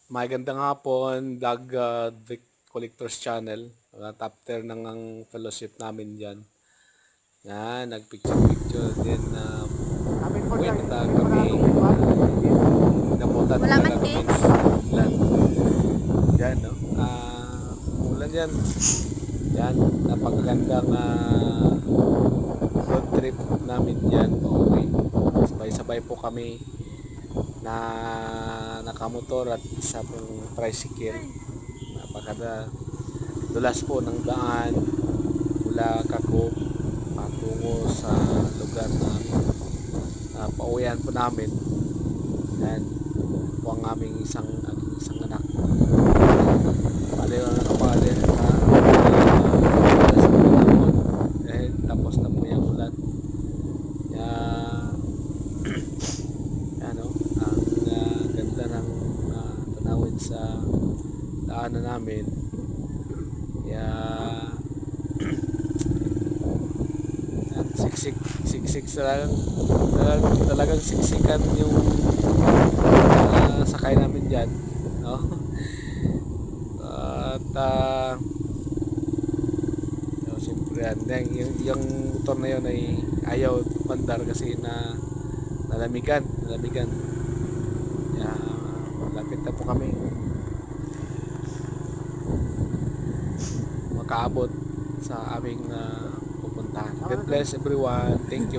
Magandang hapon, Vlog Vic Collectors Channel. Top tier ng ang fellowship namin dyan. Yan, nagpicture-picture din na uwi na kami. Napunta Wala talaga man kami kids. ng land. Yan, no? Ulan yan. Yan, napakagandang road trip namin dyan. Pauwi. Sabay-sabay po kami na nakamotor at isa pong tricycle. Napakada dulas po ng daan mula Kakop patungo sa lugar na pauwian po namin. Yan po ang aming isang anak. Paliw na nakapali sa panahon. Tapos na po yung ulan. Ano, ang ganda ng tanawin sa daanan namin. Kaya siksik talagang siksikan yung sakay namin dyan, no? At siyempre yung motor na yun ay ayaw mandar kasi nalamigan. Kaya malapit na po kami makaabot sa aming pupuntahan. God bless everyone. Thank you for